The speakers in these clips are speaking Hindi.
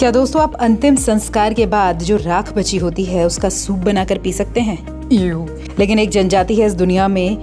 क्या दोस्तों आप अंतिम संस्कार के बाद जो राख बची होती है उसका सूप बनाकर पी सकते हैं? लेकिन एक जनजाति है इस दुनिया में,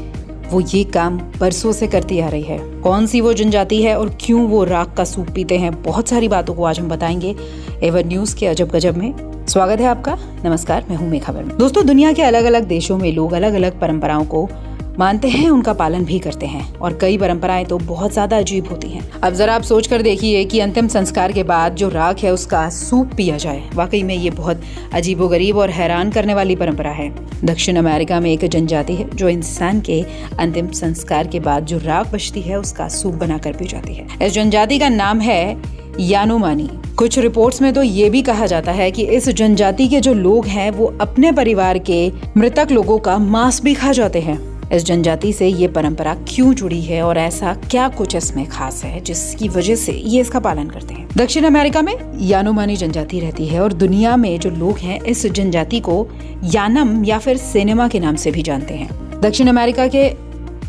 वो ये काम बरसों से करती आ रही है। कौन सी वो जनजाति है और क्यों वो राख का सूप पीते हैं, बहुत सारी बातों को आज हम बताएंगे एवर न्यूज के अजब गजब में। स्वागत है आपका। नमस्कार, मैं हूँ मेघा वर्मा। दोस्तों, दुनिया के अलग अलग देशों में लोग अलग अलग परंपराओं को मानते हैं, उनका पालन भी करते हैं और कई परंपराएं तो बहुत ज्यादा अजीब होती हैं। अब जरा आप सोच कर देखिए कि अंतिम संस्कार के बाद जो राख है उसका सूप पिया जाए। वाकई में ये बहुत अजीबोगरीब और हैरान करने वाली परंपरा है। दक्षिण अमेरिका में एक जनजाति है जो इंसान के अंतिम संस्कार के बाद जो राख बचती है उसका सूप बनाकर पी जाती है। इस जनजाति का नाम है यानोमानी। कुछ रिपोर्ट्स में तो ये भी कहा जाता है कि इस जनजाति के जो लोग हैं वो अपने परिवार के मृतक लोगों का मांस भी खा जाते हैं। इस जनजाति से ये परंपरा क्यों जुड़ी है और ऐसा क्या कुछ इसमें खास है जिसकी वजह से ये इसका पालन करते हैं? दक्षिण अमेरिका में यानोमानी जनजाति रहती है और दुनिया में जो लोग हैं इस जनजाति को यानम या फिर सिनेमा के नाम से भी जानते हैं। दक्षिण अमेरिका के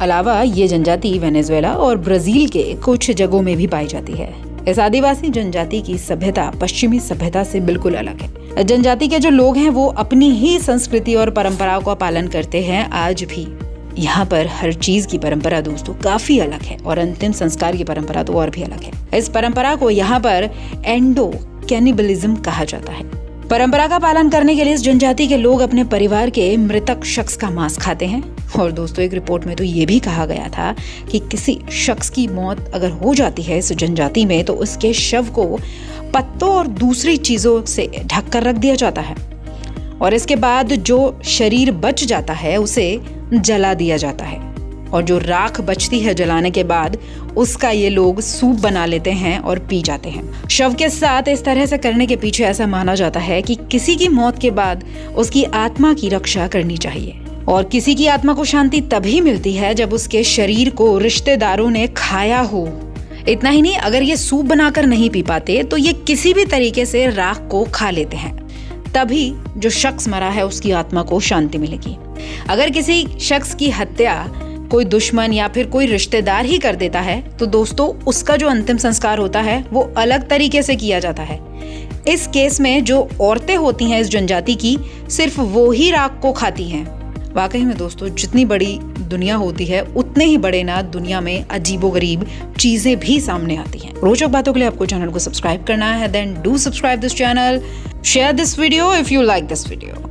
अलावा ये जनजाति वेनेजुएला और ब्राजील के कुछ जगहों में भी पाई जाती है। इस आदिवासी जनजाति की सभ्यता पश्चिमी सभ्यता से बिल्कुल अलग है। जनजाति के जो लोग हैं वो अपनी ही संस्कृति और परंपराओं का पालन करते हैं आज भी। यहाँ पर हर चीज की परंपरा दोस्तों काफी अलग है और अंतिम संस्कार की परंपरा तो और भी अलग है। इस परंपरा को यहाँ पर एंडो कैनिबलिज्म कहा जाता है। परंपरा का पालन करने के लिए इस जनजाति के लोग अपने परिवार के मृतक शख्स का मांस खाते हैं। और दोस्तों, एक रिपोर्ट में तो ये भी कहा गया था कि किसी शख्स की मौत अगर हो जाती है इस जनजाति में तो उसके शव को पत्तों और दूसरी चीजों से ढक कर रख दिया जाता है और इसके बाद जो शरीर बच जाता है उसे जला दिया जाता है और जो राख बचती है जलाने के बाद उसका ये लोग सूप बना लेते हैं और पी जाते हैं। शव के साथ इस तरह से करने के पीछे ऐसा माना जाता है कि किसी की मौत के बाद उसकी आत्मा की रक्षा करनी चाहिए और किसी की आत्मा को शांति तभी मिलती है जब उसके शरीर को रिश्तेदारों ने खाया हो। इतना ही नहीं, अगर ये सूप बनाकर नहीं पी पाते तो ये किसी भी तरीके से राख को खा लेते हैं, तभी जो शख्स मरा है उसकी आत्मा को शांति मिलेगी। अगर किसी शख्स की हत्या कोई दुश्मन या फिर कोई रिश्तेदार ही कर देता है तो दोस्तों उसका जो अंतिम संस्कार होता है वो अलग तरीके से किया जाता है। इस केस में जो औरतें होती हैं इस जनजाति की, सिर्फ वो ही राख को खाती हैं। वाकई में दोस्तों, जितनी बड़ी दुनिया होती है उतने ही बड़े ना दुनिया में अजीबोगरीब चीजें भी सामने आती हैं। रोचक बातों के लिए आपको चैनल को सब्सक्राइब करना है। Then do subscribe this channel, share this video if you like this video.